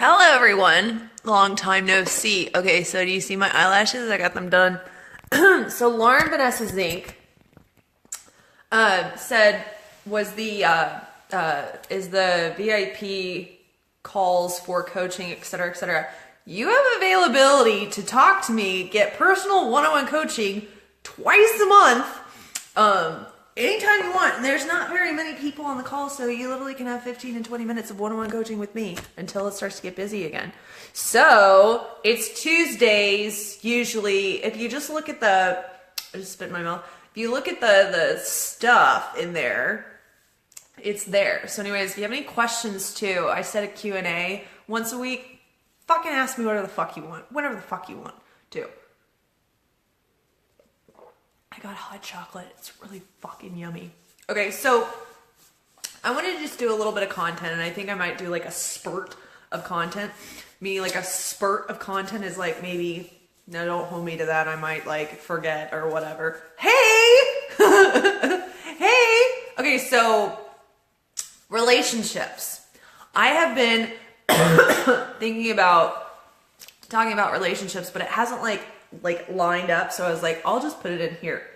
Hello, everyone. Long time no see. Okay, so do you see my eyelashes? I got them done. So Lauren Vanessa Zink said was the is the VIP calls for coaching, etc., etc. You have availability to talk to me, get personal one-on-one coaching twice a month. Anytime you want. And there's not very many people on the call, so you literally can have 15 and 20 minutes of one-on-one coaching with me until it starts to get busy again. So it's Tuesdays usually. If you just look at I just spit in my mouth. If you look at the stuff in there, it's there. So anyways, if you have any questions too, I set a Q&A once a week. Fucking ask me whatever the fuck you want. Whatever the fuck you want to. I got hot chocolate. It's really fucking yummy. Okay, so I wanted to just do a little bit of content, and I think I might do like a spurt of content. Meaning like a spurt of content is like maybe, no, don't hold me to that. I might like forget or whatever. Hey! Hey! Okay, so relationships. I have been talking about relationships, but it hasn't like lined up. So I was like, I'll just put it in here.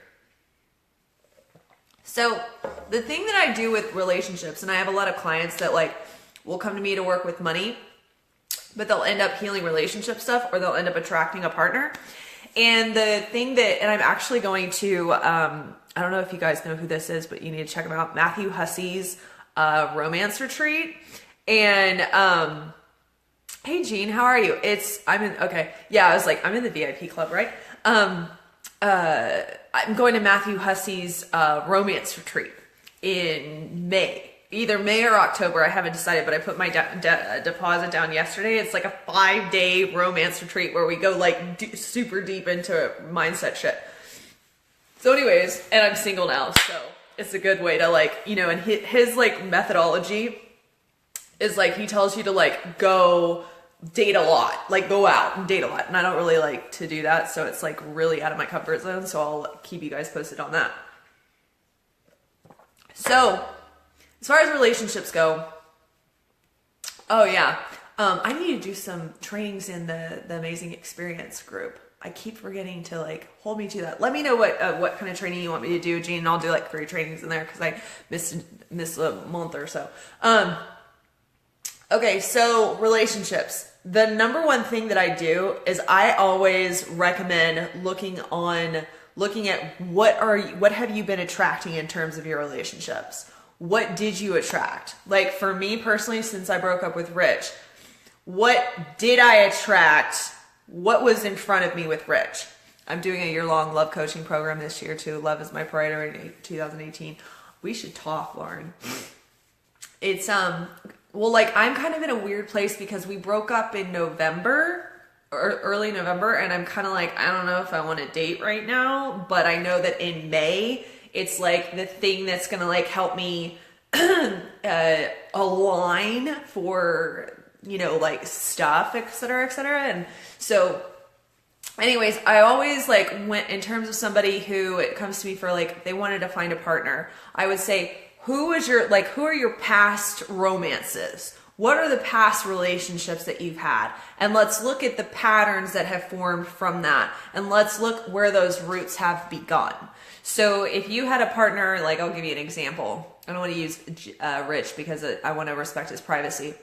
So the thing that I do with relationships, and I have a lot of clients that like will come to me to work with money, but they'll end up healing relationship stuff, or they'll end up attracting a partner. And the thing that, and I'm actually going to, I don't know if you guys know who this is, but you need to check him out. Matthew Hussey's romance retreat. And, hey Jean, how are you? Okay. Yeah, I was like, I'm in the VIP club, right? I'm going to Matthew Hussey's romance retreat in May. Either May or October, I haven't decided, but I put my deposit down yesterday. It's like a 5-day romance retreat where we go like super deep into mindset shit. So anyways, and I'm single now, so it's a good way to like, and his like methodology is like, he tells you to like go date a lot, like go out and date a lot. And I don't really like to do that. So it's like really out of my comfort zone. So I'll keep you guys posted on that. So as far as relationships go, oh yeah, I need to do some trainings in the Amazing Experience group. I keep forgetting to like hold me to that. Let me know what kind of training you want me to do, Jean, and I'll do like 3 trainings in there because I missed a month or so. Okay, so relationships. The number one thing that I do is I always recommend looking at what have you been attracting in terms of your relationships? What did you attract? Like for me personally, since I broke up with Rich, what did I attract? What was in front of me with Rich? I'm doing a year-long love coaching program this year too. Love is my priority in 2018. We should talk, Lauren. It's well, like I'm kind of in a weird place because we broke up in November or early November, and I'm kind of like, I don't know if I want to date right now, but I know that in May it's like the thing that's gonna like help me align for like stuff, etc., etc. And so anyways, I always like went in terms of somebody who it comes to me for like they wanted to find a partner. I would say, who are your past romances? What are the past relationships that you've had? And let's look at the patterns that have formed from that. And let's look where those roots have begun. So if you had a partner, like I'll give you an example. I don't want to use Rich because I want to respect his privacy.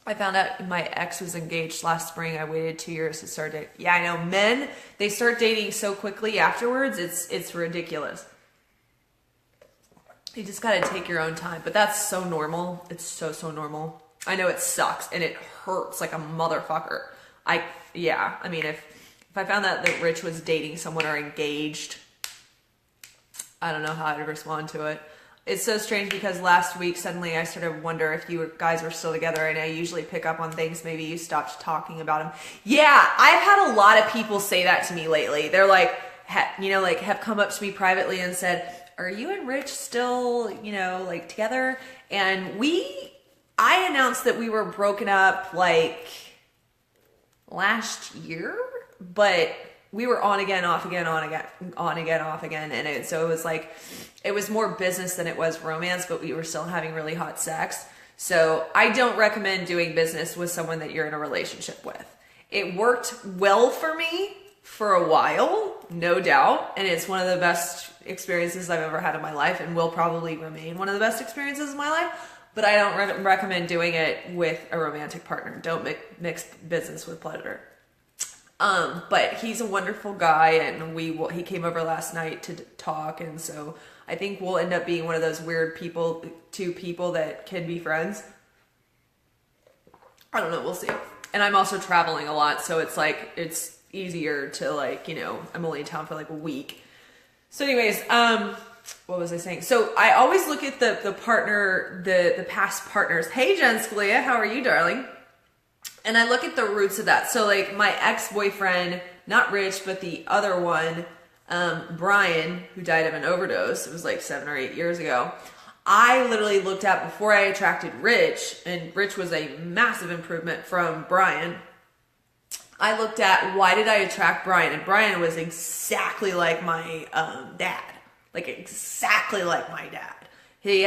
I found out my ex was engaged last spring. I waited 2 years to start dating. Yeah, I know. Men, they start dating so quickly afterwards. It's ridiculous. You just got to take your own time. But that's so normal. It's so normal. I know it sucks and it hurts like a motherfucker. I mean, if I found out that Rich was dating someone or engaged, I don't know how I'd respond to it. It's so strange because last week suddenly I started to wonder if you guys were still together, and I usually pick up on things. Maybe you stopped talking about him. Yeah, I've had a lot of people say that to me lately. They're like, have come up to me privately and said, are you and Rich still, like together? And I announced that we were broken up like last year, but we were on again, off again, on again, off again. And so it was like, it was more business than it was romance, but we were still having really hot sex. So I don't recommend doing business with someone that you're in a relationship with. It worked well for me for a while, no doubt, and it's one of the best experiences I've ever had in my life and will probably remain one of the best experiences of my life, but I don't recommend doing it with a romantic partner. Don't mix business with pleasure. But he's a wonderful guy, and he came over last night to talk, and so I think we'll end up being one of those weird two people that can be friends. I don't know, we'll see. And I'm also traveling a lot, so it's easier to I'm only in town for like a week. So anyways, what was I saying? So I always look at the partner, the past partners. Hey, Jen Scalia, how are you, darling? And I look at the roots of that. So like my ex-boyfriend, not Rich, but the other one, Brian, who died of an overdose. It was like 7 or 8 years ago. I literally looked at before I attracted Rich, and Rich was a massive improvement from Brian. I looked at why did I attract Brian, and Brian was exactly like my dad, like exactly like my dad. He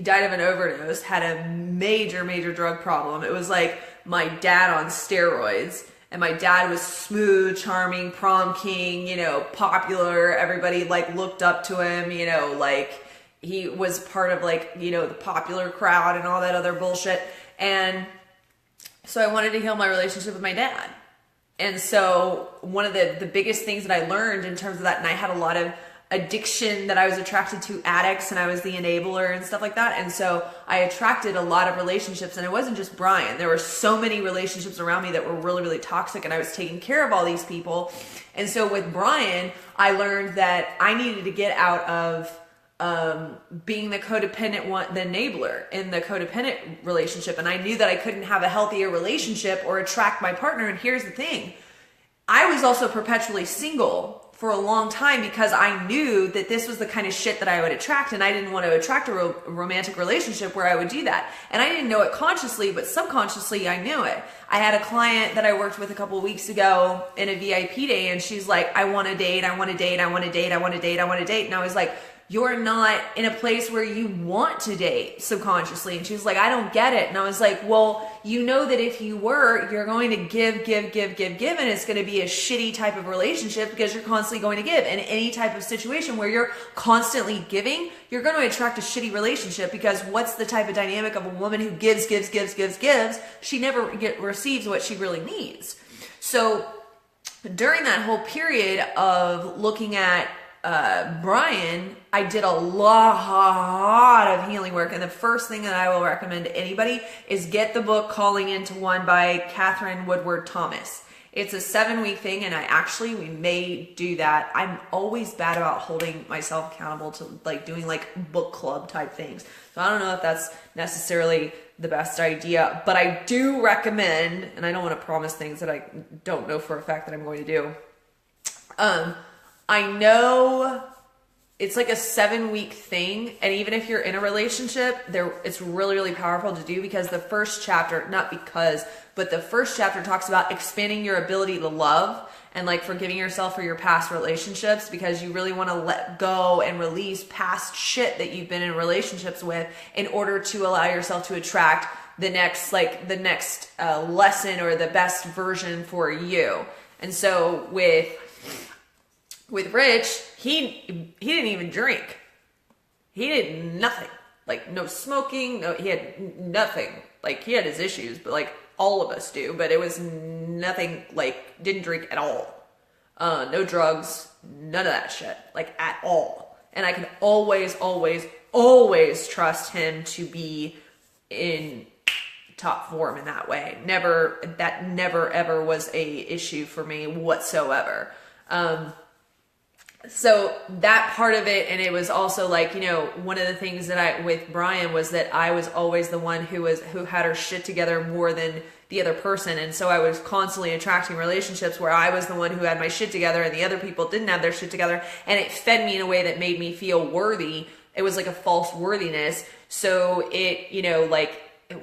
died of an overdose, had a major drug problem. It was like my dad on steroids. And my dad was smooth, charming, prom king, popular. Everybody looked up to him, he was part of the popular crowd and all that other bullshit. And so I wanted to heal my relationship with my dad. And so one of the biggest things that I learned in terms of that, and I had a lot of addiction that I was attracted to addicts, and I was the enabler and stuff like that. And so I attracted a lot of relationships, and it wasn't just Brian. There were so many relationships around me that were really toxic, and I was taking care of all these people. And so with Brian, I learned that I needed to get out of being the codependent one, the enabler in the codependent relationship. And I knew that I couldn't have a healthier relationship or attract my partner. And here's the thing. I was also perpetually single for a long time because I knew that this was the kind of shit that I would attract, and I didn't want to attract a romantic relationship where I would do that. And I didn't know it consciously, but subconsciously I knew it. I had a client that I worked with a couple of weeks ago in a VIP day, and she's like, I want to date, I want to date, I want to date, I want to date, I want to date. And I was like, you're not in a place where you want to date subconsciously. And she was like, I don't get it. And I was like, well, you know that if you were, you're going to give, and it's going to be a shitty type of relationship because you're constantly going to give. And any type of situation where you're constantly giving, you're going to attract a shitty relationship, because what's the type of dynamic of a woman who gives? She never receives what she really needs. So during that whole period of looking at Brian, I did a lot of healing work. And the first thing that I will recommend to anybody is get the book Calling Into One by Catherine Woodward Thomas. It's a 7-week thing, and we may do that. I'm always bad about holding myself accountable to doing book club type things. So I don't know if that's necessarily the best idea, but I do recommend, and I don't want to promise things that I don't know for a fact that I'm going to do. I know it's like a 7-week thing, and even if you're in a relationship, it's really powerful to do, because the first chapter, but the first chapter talks about expanding your ability to love and forgiving yourself for your past relationships, because you really want to let go and release past shit that you've been in relationships with in order to allow yourself to attract the next lesson or the best version for you. And so with Rich, he didn't even drink. He did nothing. No smoking, he had nothing. He had his issues, but all of us do, but it was nothing, didn't drink at all. No drugs, none of that shit, at all. And I could always trust him to be in top form in that way. That never ever was a issue for me whatsoever. So that part of it, and it was also one of the things that with Brian was that I was always the one who had her shit together more than the other person. And so I was constantly attracting relationships where I was the one who had my shit together and the other people didn't have their shit together. And it fed me in a way that made me feel worthy. It was like a false worthiness. So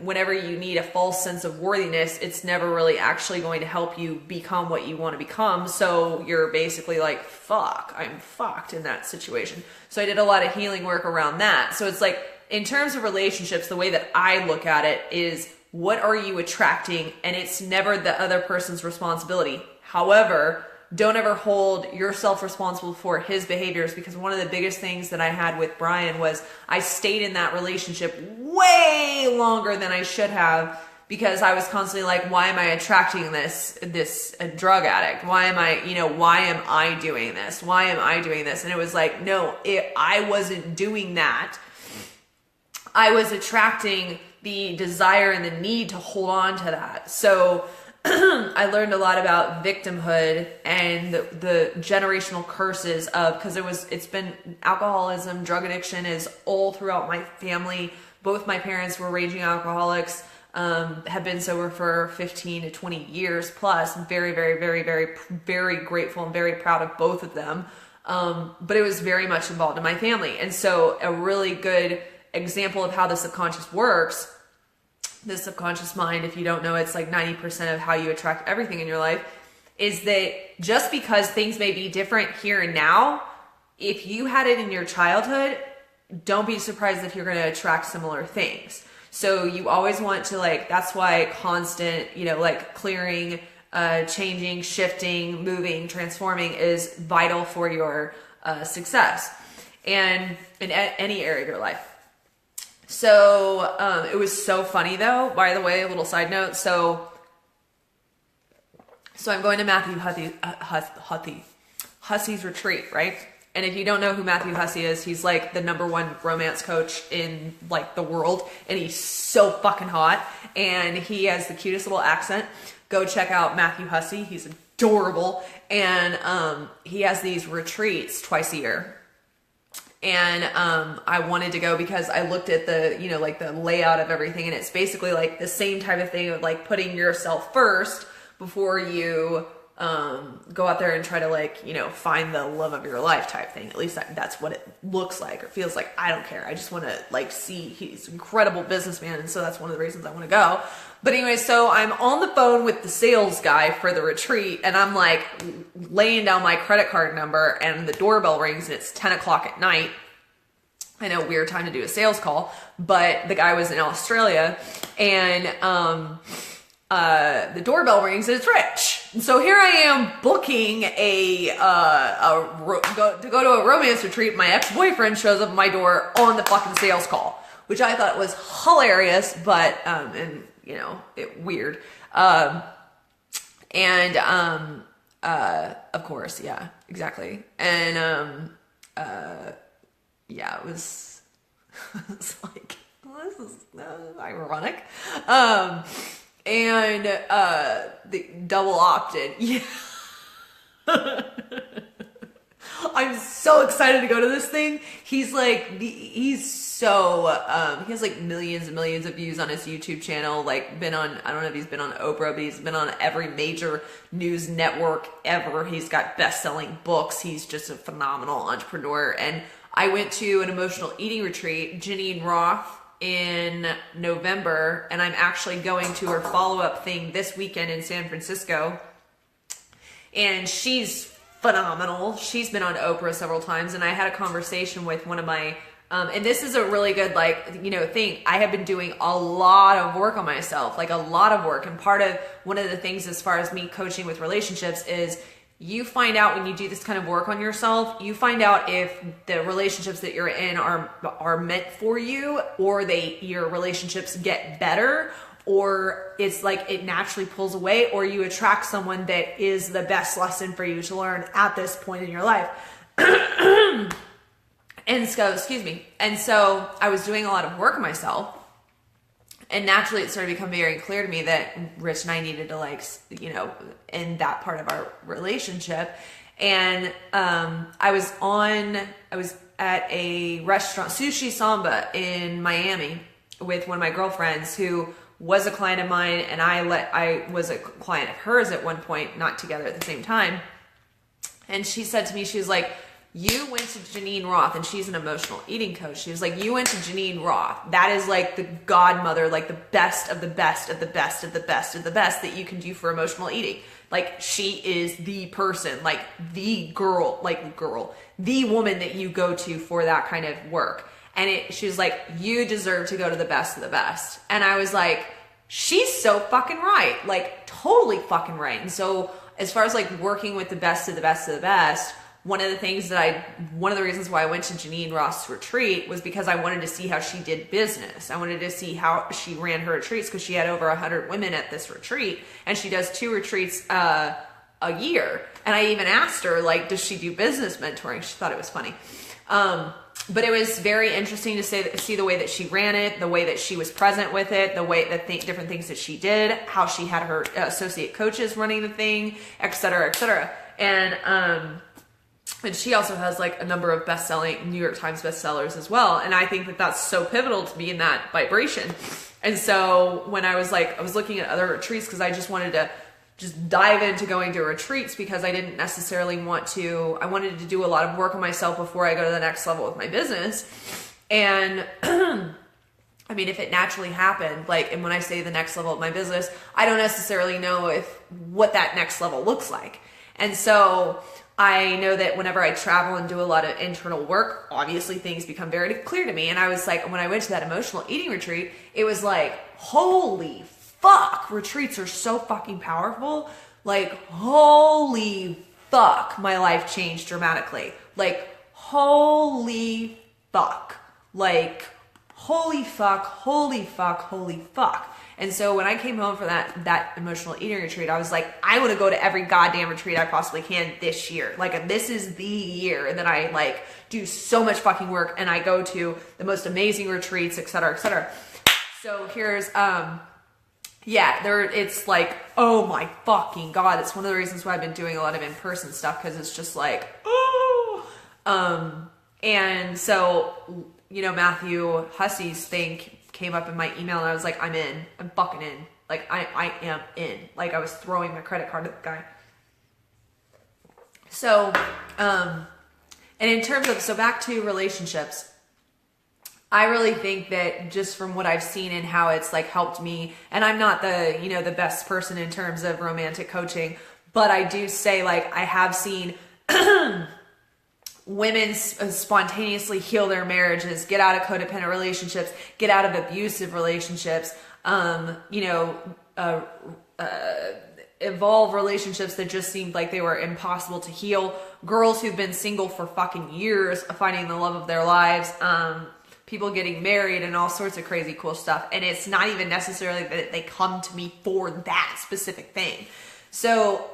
whenever you need a false sense of worthiness, it's never really actually going to help you become what you want to become. So you're basically fuck, I'm fucked in that situation. So I did a lot of healing work around that. So it's in terms of relationships, the way that I look at it is, what are you attracting? And it's never the other person's responsibility. However, don't ever hold yourself responsible for his behaviors, because one of the biggest things that I had with Brian was I stayed in that relationship way longer than I should have, because I was constantly like, why am I attracting this drug addict? Why am I doing this? Why am I doing this? And it was like, no, I wasn't doing that. I was attracting the desire and the need to hold on to that. So I learned a lot about victimhood and the generational curses of, because it's been alcoholism, drug addiction is all throughout my family. Both my parents were raging alcoholics, have been sober for 15 to 20 years plus. I'm very, very, very, very, very grateful and very proud of both of them. But it was very much involved in my family. And so a really good example of how the subconscious works, the subconscious mind, if you don't know, it's like 90% of how you attract everything in your life, is that just because things may be different here and now, if you had it in your childhood, don't be surprised if you're going to attract similar things. So you always want to, like, that's why constant, like clearing, changing, shifting, moving, transforming is vital for your success and in any area of your life. So it was so funny though, by the way, a little side note. So I'm going to Matthew Hussey's retreat, right? And if you don't know who Matthew Hussey is, he's like the #1 romance coach in like the world. And he's so fucking hot. And he has the cutest little accent. Go check out Matthew Hussey. He's adorable. And he has these retreats twice a year. And I wanted to go because I looked at the, like the layout of everything, and it's basically like the same type of thing of like putting yourself first before you go out there and try to like, find the love of your life type thing. At least that's what it looks like or feels like. I don't care. I just want to like see, he's an incredible businessman. And so that's one of the reasons I want to go. But anyway, so I'm on the phone with the sales guy for the retreat, and I'm like laying down my credit card number, and the doorbell rings, and it's 10 o'clock at night. I know, weird time to do a sales call, but the guy was in Australia, and the doorbell rings, and it's Rich. And so here I am booking to go to a romance retreat. My ex-boyfriend shows up at my door on the fucking sales call, which I thought was hilarious, but weird. Of course, yeah, exactly. And yeah, it was it's like, well, this is ironic. The double opted. Yeah. I'm so excited to go to this thing. He's like, he has like millions and millions of views on his YouTube channel, like been on, I don't know if he's been on Oprah, but he's been on every major news network ever. He's got best-selling books. He's just a phenomenal entrepreneur. And I went to an emotional eating retreat, Janine Roth, in November, and I'm actually going to her follow-up thing this weekend in San Francisco. And she's phenomenal. She's been on Oprah several times, and I had a conversation with one of my and this is a really good thing. I have been doing a lot of work on myself, like a lot of work. And one of the things as far as me coaching with relationships is you find out when you do this kind of work on yourself, you find out if the relationships that you're in are meant for you, or your relationships get better, or it's like it naturally pulls away, or you attract someone that is the best lesson for you to learn at this point in your life. And so I was doing a lot of work on myself, and naturally it started to become very clear to me that Rich and I needed to end that part of our relationship. And I was at a restaurant, Sushi Samba in Miami, with one of my girlfriends who was a client of mine, and I was a client of hers at one point, not together at the same time. And she said to me, she was like, you went to Janine Roth, and she's an emotional eating coach. She was like, you went to Janine Roth. That is like the godmother, like the best of the best of the best of the best of the best that you can do for emotional eating. Like, she is the person, like the woman that you go to for that kind of work. she was like, you deserve to go to the best of the best. And I was like, she's so fucking right. Like, totally fucking right. And so as far as like working with the best of the best of the best, one of the reasons why I went to Janine Ross' retreat was because I wanted to see how she did business. I wanted to see how she ran her retreats, because she had over 100 women at this retreat, and she does 2 retreats a year. And I even asked her, like, does she do business mentoring? She thought it was funny. But it was very interesting to see the way that she ran it, the way that she was present with it, the way that different things that she did, how she had her associate coaches running the thing, et cetera, et cetera. And she also has like a number of best-selling New York Times bestsellers as well. And I think that that's so pivotal to be in that vibration. And so when I was looking at other retreats, because I just wanted to just dive into going to retreats, because I didn't necessarily I wanted to do a lot of work on myself before I go to the next level with my business. And I mean, if it naturally happened, like, and when I say the next level of my business, I don't necessarily know what that next level looks like. And so I know that whenever I travel and do a lot of internal work, obviously things become very clear to me. And I was like, when I went to that emotional eating retreat, it was like, holy fuck, retreats are so fucking powerful. Like, holy fuck, my life changed dramatically. Like, holy fuck. Like, holy fuck, holy fuck, holy fuck. And so when I came home for that emotional eating retreat, I was like, I want to go to every goddamn retreat I possibly can this year. Like, this is the year. And then I like do so much fucking work, and I go to the most amazing retreats, et cetera, et cetera. So here's, it's like, oh my fucking God. It's one of the reasons why I've been doing a lot of in-person stuff, because it's just like, oh. And so, you know, Matthew Hussey's thing came up in my email, and I was like, I'm fucking in. Like, I am in. Like, I was throwing my credit card at the guy. So, and in terms of, so back to relationships, I really think that just from what I've seen and how it's like helped me, and I'm not the best person in terms of romantic coaching, but I do say, like, I have seen women spontaneously heal their marriages, get out of codependent relationships, get out of abusive relationships, evolve relationships that just seemed like they were impossible to heal. Girls who've been single for fucking years, finding the love of their lives, people getting married, and all sorts of crazy cool stuff. And it's not even necessarily that they come to me for that specific thing. So,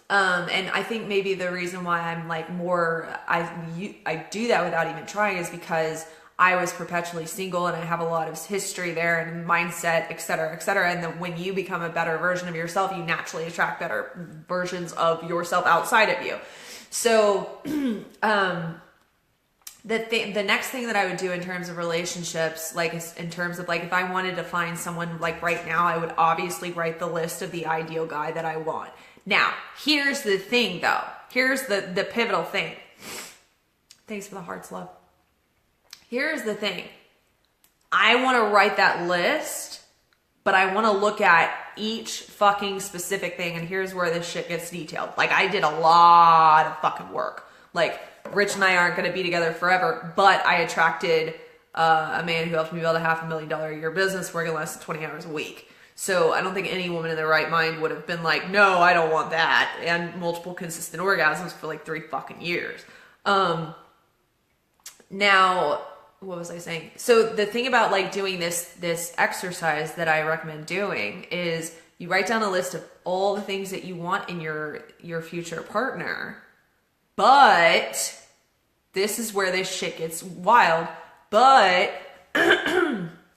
and I think maybe the reason why I'm like I do that without even trying is because I was perpetually single, and I have a lot of history there and mindset, et cetera, et cetera. And then when you become a better version of yourself, you naturally attract better versions of yourself outside of you. So, the next thing that I would do in terms of relationships, like in terms of like, if I wanted to find someone like right now, I would obviously write the list of the ideal guy that I want. Now, here's the thing though. Here's the pivotal thing. Thanks for the hearts, love. Here's the thing. I want to write that list, but I want to look at each fucking specific thing. And here's where this shit gets detailed. Like, I did a lot of fucking work. Like, Rich and I aren't going to be together forever, but I attracted a man who helped me build a $500,000 a year business working less than 20 hours a week. So I don't think any woman in their right mind would have been like, no, I don't want that. And multiple consistent orgasms for like 3 fucking years. Now, what was I saying? So the thing about like doing this exercise that I recommend doing is you write down a list of all the things that you want in your future partner. But this is where this shit gets wild. But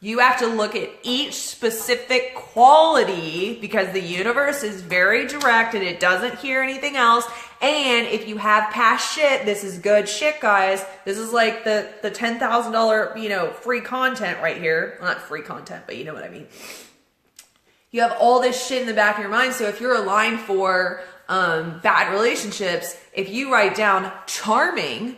you have to look at each specific quality, because the universe is very direct and it doesn't hear anything else. And if you have past shit, this is good shit, guys. This is like the $10,000, free content right here. Well, not free content, but you know what I mean. You have all this shit in the back of your mind. So if you're aligned for bad relationships, if you write down charming,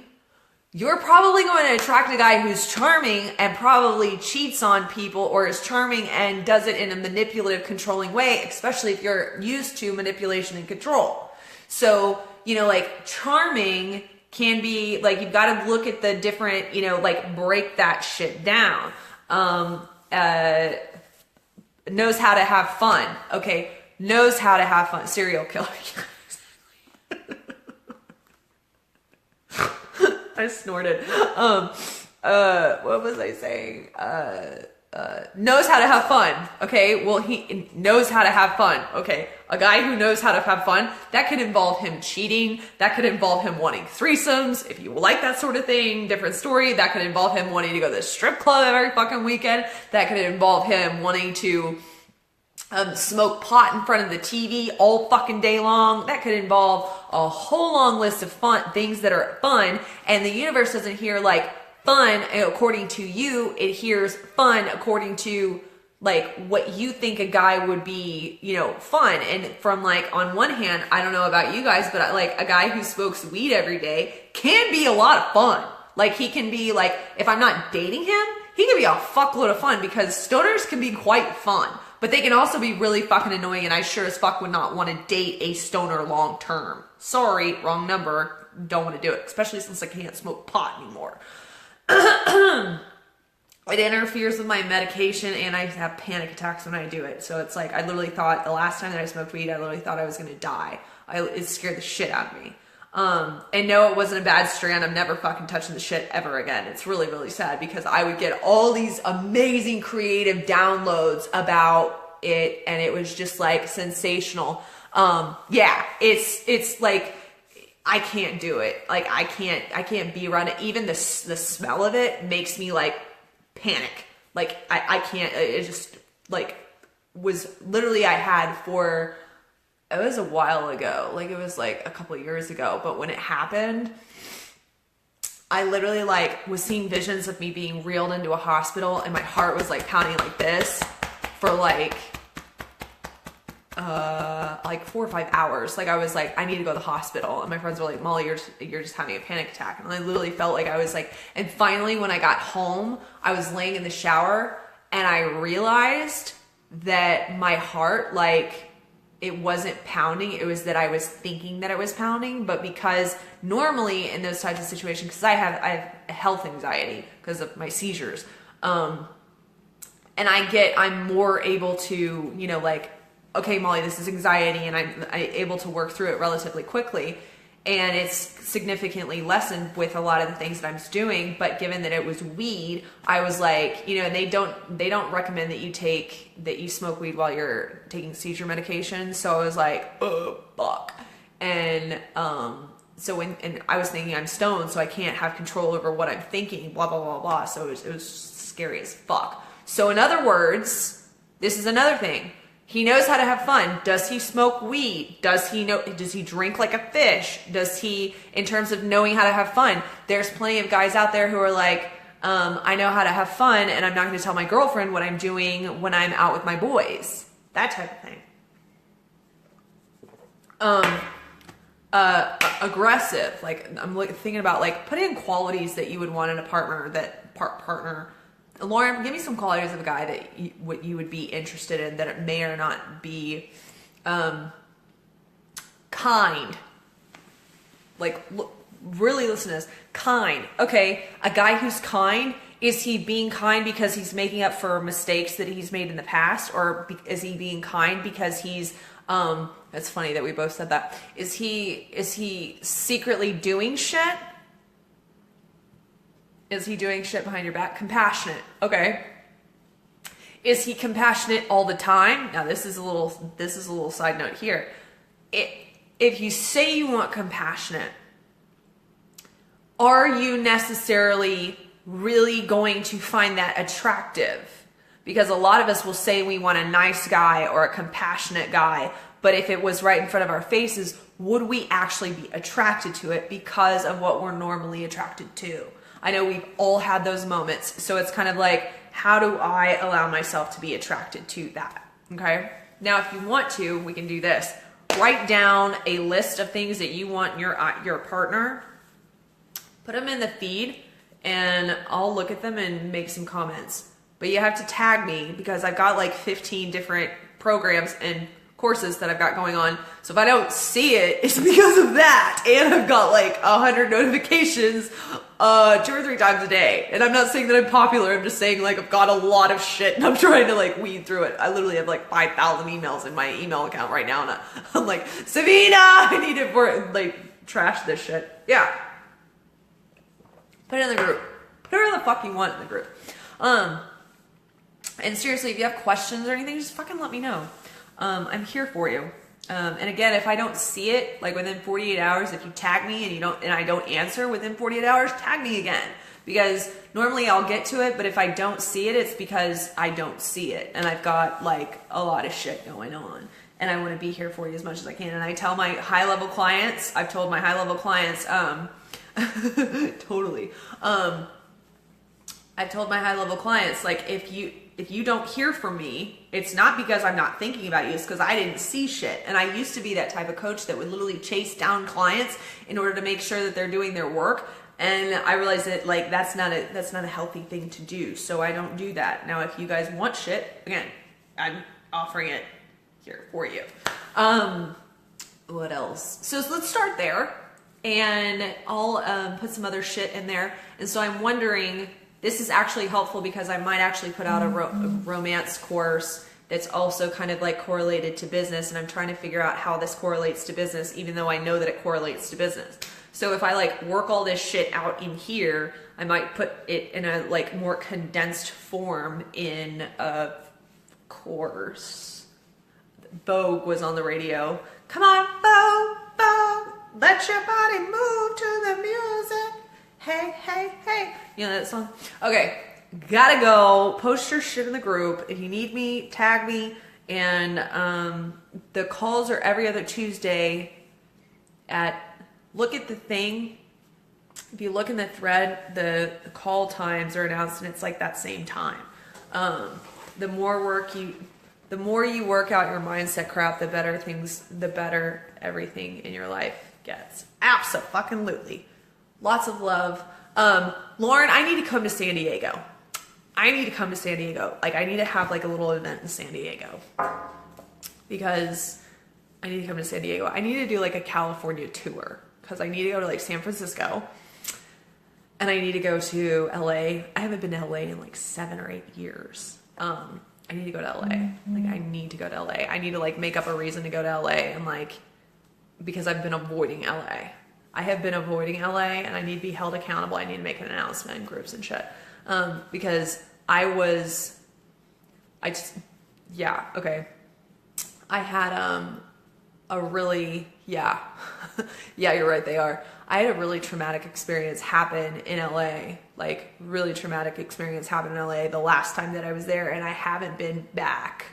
you're probably going to attract a guy who's charming and probably cheats on people, or is charming and does it in a manipulative, controlling way, especially if you're used to manipulation and control. So, like, charming can be like, you've got to look at the different, you know, like break that shit down. Knows how to have fun. Okay. Knows how to have fun. Serial killer. I snorted. What was I saying? Knows how to have fun. Okay. Well, he knows how to have fun. Okay. A guy who knows how to have fun, that could involve him cheating. That could involve him wanting threesomes. If you like that sort of thing, different story. That could involve him wanting to go to the strip club every fucking weekend. That could involve him wanting to smoke pot in front of the TV all fucking day long. That could involve a whole long list of fun things that are fun. And the universe doesn't hear like fun according to you. It hears fun according to like what you think a guy would be, you know, fun. And from like, on one hand, I don't know about you guys, but like a guy who smokes weed every day can be a lot of fun. Like he can be like, if I'm not dating him, he can be a fuckload of fun, because stoners can be quite fun, but they can also be really fucking annoying. And I sure as fuck would not want to date a stoner long term. Sorry, wrong number. Don't want to do it, especially since I can't smoke pot anymore. It interferes with my medication, and I have panic attacks when I do it. So it's like, I literally thought the last time that I smoked weed, I literally thought I was going to die. It scared the shit out of me. And no, it wasn't a bad strand. I'm never fucking touching the shit ever again. It's really, really sad, because I would get all these amazing creative downloads about it, and it was just like sensational. Yeah, it's like, I can't do it. Like I can't be around it. Even the smell of it makes me like panic. Like I can't, it just like was literally, I had for, it was a while ago. Like it was like a couple of years ago, but when it happened, I literally like was seeing visions of me being reeled into a hospital, and my heart was like pounding like this for like 4 or 5 hours. Like I was like, I need to go to the hospital. And my friends were like, Molly, you're just having a panic attack. And I literally felt like I was like, and finally when I got home, I was laying in the shower, and I realized that my heart, like, it wasn't pounding. It was that I was thinking that it was pounding. But because normally in those types of situations, because I have health anxiety because of my seizures, and I'm more able to, you know, like, okay, Molly, this is anxiety, and I'm able to work through it relatively quickly. And it's significantly lessened with a lot of the things that I'm doing. But given that it was weed, I was like, you know, and they don't recommend that you smoke weed while you're taking seizure medication. So I was like, oh, fuck. And, and I was thinking I'm stoned, so I can't have control over what I'm thinking, blah, blah, blah, blah. So it was scary as fuck. So in other words, this is another thing. He knows how to have fun. Does he smoke weed? Does he drink like a fish? Does he, in terms of knowing how to have fun, there's plenty of guys out there who are like, I know how to have fun, and I'm not going to tell my girlfriend what I'm doing when I'm out with my boys. That type of thing. Aggressive. Like, I'm thinking about, like, put in qualities that you would want in a partner. Lauren, give me some qualities of a guy that you would be interested in, that it may or not be kind. Like, really listen to this. Kind. Okay, a guy who's kind, is he being kind because he's making up for mistakes that he's made in the past? Or is he being kind because he's, it's funny that we both said that. Is he secretly doing shit? Is he doing shit behind your back? Compassionate. Okay. Is he compassionate all the time? Now this is a little side note here. If you say you want compassionate, are you necessarily really going to find that attractive? Because a lot of us will say we want a nice guy or a compassionate guy, but if it was right in front of our faces, would we actually be attracted to it because of what we're normally attracted to? I know we've all had those moments. So it's kind of like, how do I allow myself to be attracted to that? Okay. Now, if you want to, we can do this. Write down a list of things that you want in your partner. Put them in the feed, and I'll look at them and make some comments. But you have to tag me, because I've got like 15 different programs, and courses that I've got going on. So if I don't see it, it's because of that. And I've got like 100 notifications 2 or 3 times a day. And I'm not saying that I'm popular. I'm just saying like I've got a lot of shit and I'm trying to like weed through it. I literally have like 5,000 emails in my email account right now. And I'm like, Savina, I need it for like trash this shit. Yeah. Put it in the group. Put whatever the fuck you want in the group. And seriously, if you have questions or anything, just fucking let me know. I'm here for you. And again, if I don't see it, like within 48 hours, if you tag me and I don't answer within 48 hours, tag me again. Because normally I'll get to it, but if I don't see it, it's because I don't see it. And I've got like a lot of shit going on. And I want to be here for you as much as I can. And I tell my high-level clients, I've told my high-level clients, totally. I've told my high-level clients, like, if you don't hear from me, it's not because I'm not thinking about you, it's because I didn't see shit. And I used to be that type of coach that would literally chase down clients in order to make sure that they're doing their work. And I realized that like that's not a healthy thing to do. So I don't do that. Now if you guys want shit, again, I'm offering it here for you. What else? So let's start there. And I'll put some other shit in there. And so I'm wondering, this is actually helpful because I might actually put out a romance course that's also kind of like correlated to business. And I'm trying to figure out how this correlates to business, even though I know that it correlates to business. So if I like work all this shit out in here, I might put it in a like more condensed form in a course. Vogue was on the radio. Come on, Vogue, Vogue, let your body move to the music. Hey, hey, hey. You know that song? Okay, gotta go. Post your shit in the group. If you need me, tag me. And the calls are every other Tuesday look at the thing. If you look in the thread, the call times are announced and it's like that same time. The more you work out your mindset crap, the better everything in your life gets. Abso-fucking-lutely. Lots of love. Lauren, I need to come to San Diego. Like I need to have like a little event in San Diego because I need to come to San Diego. I need to do like a California tour because I need to go to like San Francisco and I need to go to LA. I haven't been to LA in like 7 or 8 years. I need to go to LA. Like I need to go to LA. I need to like make up a reason to go to LA and like, because I've been avoiding LA. I have been avoiding LA and I need to be held accountable. I need to make an announcement in groups and shit. Because I had a really, yeah, you're right, they are. I had a really traumatic experience happen in LA, like really traumatic experience happen in LA the last time that I was there, and I haven't been back.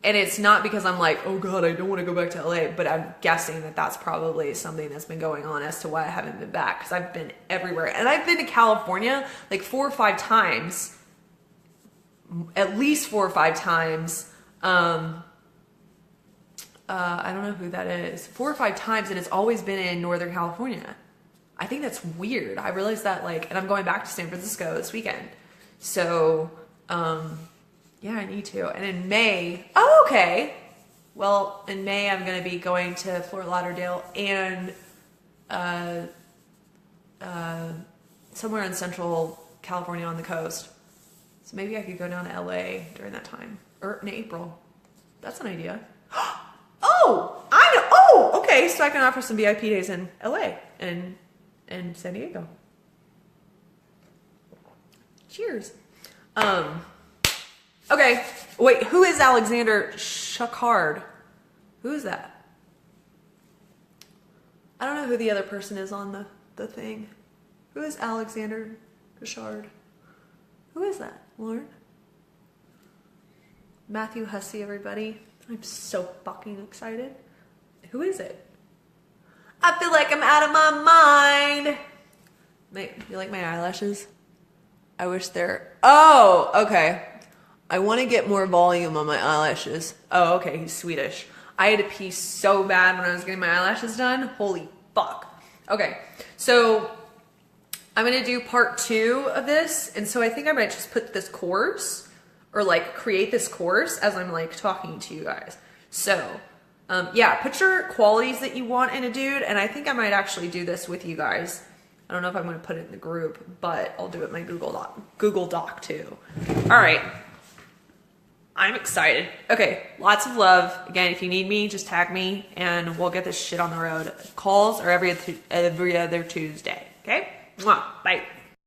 And it's not because I'm like, oh God, I don't want to go back to LA, but I'm guessing that that's probably something that's been going on as to why I haven't been back, because I've been everywhere. And I've been to California like 4 or 5 times, at least 4 or 5 times. I don't know who that is. 4 or 5 times, and it's always been in Northern California. I think that's weird. I realized that and I'm going back to San Francisco this weekend. So, yeah, I need to. And in May, okay. Well, in May, I'm going to be going to Fort Lauderdale and somewhere in Central California on the coast. So maybe I could go down to LA during that time. Or in April. That's an idea. Oh, I know. Oh, okay. So I can offer some VIP days in LA and San Diego. Cheers. Okay. Wait, who is Alexander Shakard? Who is that? I don't know who the other person is on the thing. Who is Alexander Shakard? Who is that, Lauren? Matthew Hussey, everybody. I'm so fucking excited. Who is it? I feel like I'm out of my mind. You like my eyelashes? I wish they're... Oh, okay. I want to get more volume on my eyelashes. Oh, okay. He's Swedish. I had to pee so bad when I was getting my eyelashes done. Holy fuck. Okay. So I'm going to do part 2 of this. And so I think I might just put this course or like create this course as I'm like talking to you guys. So, yeah, put your qualities that you want in a dude, and I think I might actually do this with you guys. I don't know if I'm going to put it in the group, but I'll do it in my Google Doc too. All right. I'm excited. Okay, lots of love. Again, if you need me, just tag me, and we'll get this shit on the road. Calls are every other Tuesday. Okay? Mwah. Bye.